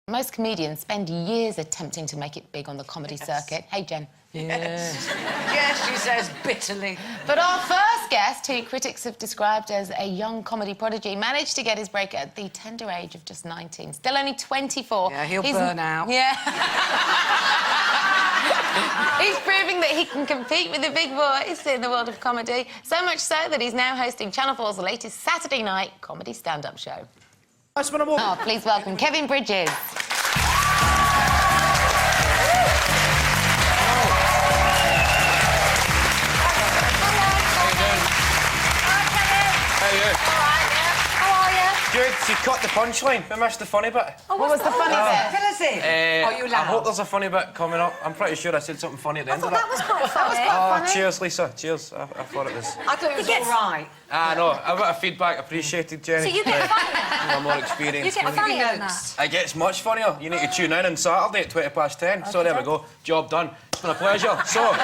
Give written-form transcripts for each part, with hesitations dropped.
Most comedians spend years attempting to make it big on the comedy circuit. Hey, Jen. Yes. Yes, she says bitterly. But our first guest, who critics have described as a young comedy prodigy, managed to get his break at the tender age of just 19. Still only 24. Yeah, he'll burn out. Yeah. He's proving that he can compete with the big boys in the world of comedy. So much so that he's now hosting Channel 4's latest Saturday night comedy stand-up show. Oh, please welcome Kevin Bridges. Good, you cut the punchline. We missed the funny bit. Oh, what was the funny bit? Fill us in. Are you loud? I hope there's a funny bit coming up. I'm pretty sure I said something funny at the end of that was quite funny. Oh, cheers, Lisa. Cheers. I thought it was... I thought it was all right. No, a bit of feedback appreciated, Jenny. So you get funnier? I'm more experienced. You get funnier than that? It gets much funnier. You need to tune in on Saturday at 10:20. Okay. So there we go. Job done. It's been a pleasure. So...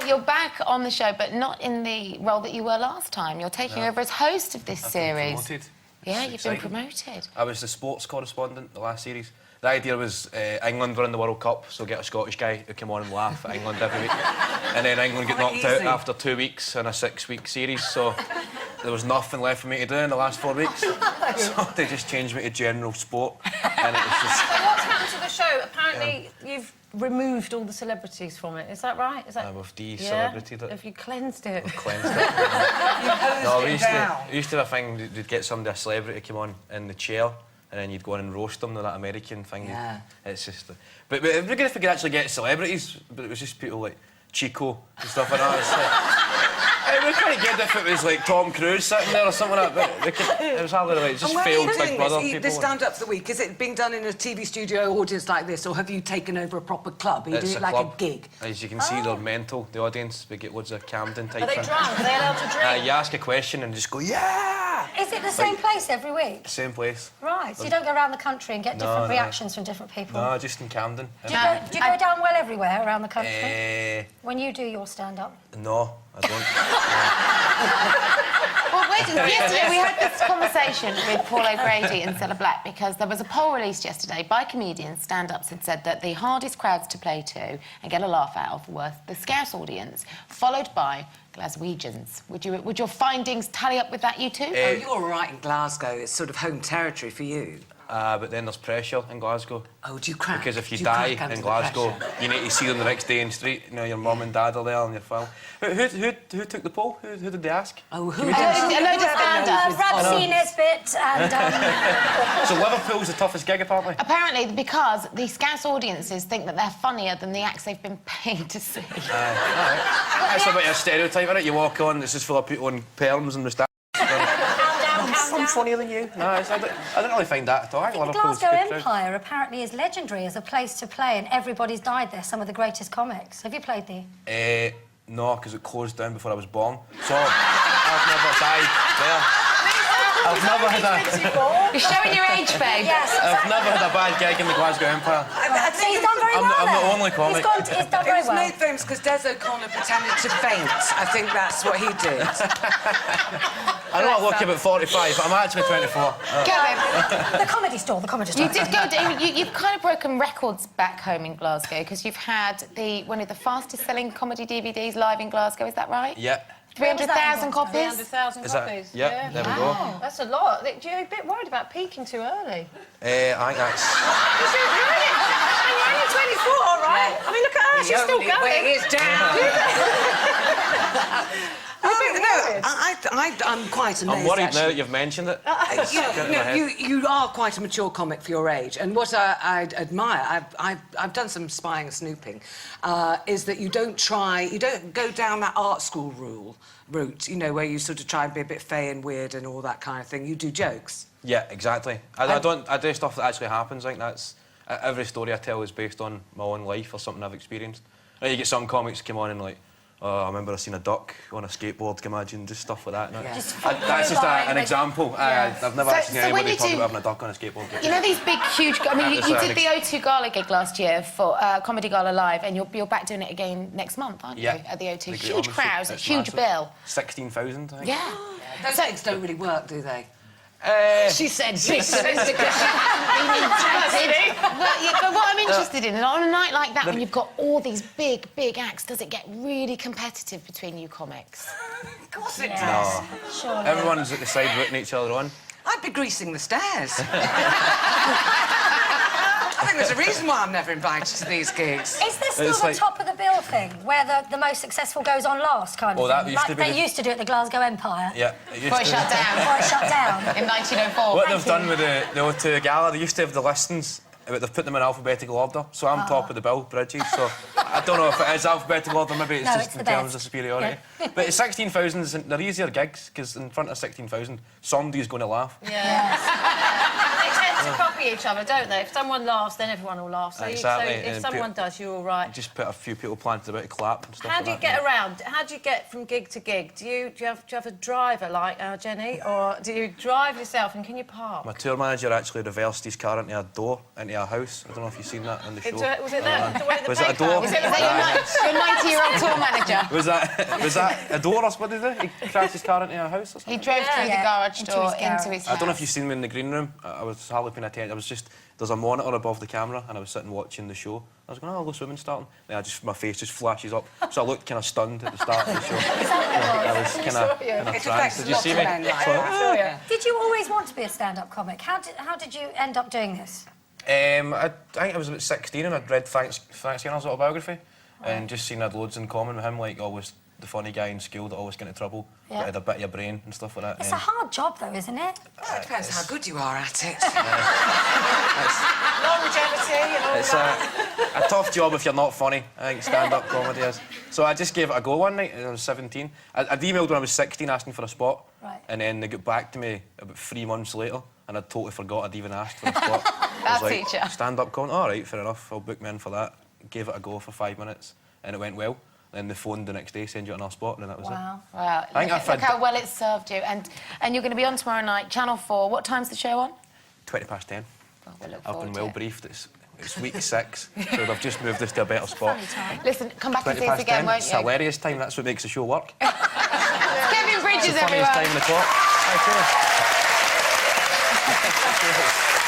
You're back on the show, but not in the role that you were last time. You're taking over as host of this series. Promoted. Yeah, you've been promoted. I was the sports correspondent the last series. The idea was England were in the World Cup, so get a Scottish guy who came on and laugh at England every week. And then England get knocked out after 2 weeks in a 6-week series, so there was nothing left for me to do in the last 4 weeks. So they just changed me to general sport, and it was just... So what's happened to the show? Apparently you've removed all the celebrities from it. Is that right? Is that... We've de-celebrated it. Have you cleansed it? We've cleansed it. No, we used to have a thing, you'd get somebody, a celebrity, come on in the chair, and then you'd go in and roast them, that American thing. Yeah. It's just... But it'd be good if we could actually get celebrities, but it was just people like Chico and stuff like that. It's like, it would be quite good if it was like Tom Cruise sitting there or something like that, but it was hardly like just failed Big Brother people. The stand-up of the week, is it being done in a TV studio audience like this, or have you taken over a proper club? Are you doing it like a gig? As you can see, they're mental, the audience. We get loads of Camden type. Are they drunk? Are they allowed to drink? You ask a question and just go, yeah! Is it the same place every week? Same place. Right, so you don't go around the country and get different reactions from different people? No, just in Camden. Do you go down well everywhere around the country? When you do your stand-up? No, I don't. Well, wait, yesterday we had this conversation with Paul O'Grady and Cilla Black because there was a poll released yesterday by comedians. Stand-ups had said that the hardest crowds to play to and get a laugh out of were the Scouse audience, followed by Glaswegians. Would your findings tally up with that, you two? Oh, you're all right in Glasgow. It's sort of home territory for you. But then there's pressure in Glasgow. Oh, do you crack? Because if you die in Glasgow, you need to see them the next day in the street. You know, your mum and dad are there on your film. Who took the poll? Who did they ask? Oh, who? A load of stand-ups. Ramsey Nesbitt and... So Liverpool's the toughest gig, apparently? Apparently, because the Scouse audiences think that they're funnier than the acts they've been paid to see. That's a bit of a stereotype, isn't it? You walk on, this is full of people in perms and moustaches. I'm funnier than you. No, I don't really find that at all. The Glasgow Empire apparently is legendary as a place to play, and everybody's died there, some of the greatest comics. Have you played there? No, because it closed down before I was born. So, I've never died there. I've never had a... You're showing your age, babe. Yes, exactly. I've never had a bad gig in the Glasgow Empire. I think he's done very well. I'm the only comic. He's done very well. It was made famous because Des O'Connor pretended to faint. I think that's what he did. I know I look about 45, but I'm actually 24. The Comedy Store, the Comedy Store. You did go... You've kind of broken records back home in Glasgow because you've had one of the fastest-selling comedy DVDs live in Glasgow, is that right? Yeah. 300,000 copies? 300,000 copies. Yeah, there we go. That's a lot. You're a bit worried about peaking too early. I think that's... You're only 24, all right? I mean, look at her, she's still going. Way is down. I'm quite amazed. I'm worried now that you've mentioned it. You are quite a mature comic for your age, and what I admire, I've done some spying and snooping, is that you don't go down that art school route, you know, where you sort of try and be a bit fey and weird and all that kind of thing. You do jokes. Yeah, exactly. I do stuff that actually happens. I think that's every story I tell is based on my own life or something I've experienced. You get some comics come on and like, oh, I remember I seen a duck on a skateboard, can you imagine, just stuff like that. No. That's just an example. I've never actually seen anybody talk about having a duck on a skateboard. You know these big, huge... I mean, you did the O2 Gala gig last year for Comedy Gala Live, and you're back doing it again next month, aren't you? At the O2. Huge crowds, a huge bill. 16,000, I think. Yeah. Those things don't really work, do they? She said because she hasn't been injected. But what I'm interested in, on a night like that, when you've got all these big acts, does it get really competitive between you comics? Of course it No. does. Sure. Everyone's at the side rooting each other on. I'd be greasing the stairs. I think there's a reason why I'm never invited to these gigs. Is there still It's the like- top of the bill thing, where the most successful goes on last, kind of Well, that thing? used Like to be they the- used to do at the Glasgow Empire. Yeah. It used Before it to- shut down Before it shut down. in 1904. What Thank they've done you. with the O2 Gala, they used to have the listings, but they've put them in alphabetical order. So I'm top of the bill, Bridges. So I don't know if it is alphabetical order, maybe it's No, just it's in the terms best. of superiority. But at 16,000, they're easier gigs, because in front of 16,000, somebody's going to laugh. Yeah. They tend to copy each other, don't they? If someone laughs, then everyone will laugh. So, Exactly, so if and someone does, you're all right. Just put a few people planted about to clap and stuff How like do you that, get yeah. around? How do you get from gig to gig? Do you have a driver like our Jenny, or do you drive yourself and can you park? My tour manager actually reversed his car into a door, into a house. I don't know if you've seen that on the show. Was it that? The way the Was it a playground? door? Was that your 90-year-old tour manager? Was that a door or what did he do? He crashed his car into a house or something? He drove through the garage into door his garage. into his house. I don't know if you've seen me in the green room. I was hardly paying attention. I was just... There's a monitor above the camera and I was sitting watching the show. I was going, oh, the swimming starting. And my face just flashes up. So I looked kind of stunned at the start of the show. I was kind of It tranced. affects Did a you lot see of me? men like that. Did you always want to be a stand-up comic? How did you end up doing this? I think I was about 16 and I'd read Frank Skinner's autobiography and just seen I had loads in common with him, like always the funny guy in school that always got into trouble, Yeah. but had a bit of your brain and stuff like that. It's a hard job, though, isn't it? Well, it depends how good you are at it. Longevity and all It's that. a tough job if you're not funny, I think stand-up comedy is. So I just gave it a go one night when I was 17. I'd emailed when I was 16 asking for a spot, Right. and then they got back to me about 3 months later, and I'd totally forgot I'd even asked for a spot. I was like, teacher. stand-up comedy, all right, fair enough, I'll book me in for that. Gave it a go for 5 minutes, and it went well. Then they phoned the next day, send you another spot, and then that was it. Wow. Wow, I think look, I've look had- how well it's served you. And you're going to be on tomorrow night, Channel 4. What time's the show on? 10:20. Well, we'll look I've forward been to well it. briefed. It's week 6, so they've just moved us to a better spot. Listen, come back and see us again, 10:20, won't it's you? hilarious time, that's what makes the show work. Kevin Bridges, It's the funniest everyone. time in the clock. Right, cheers. Cheers.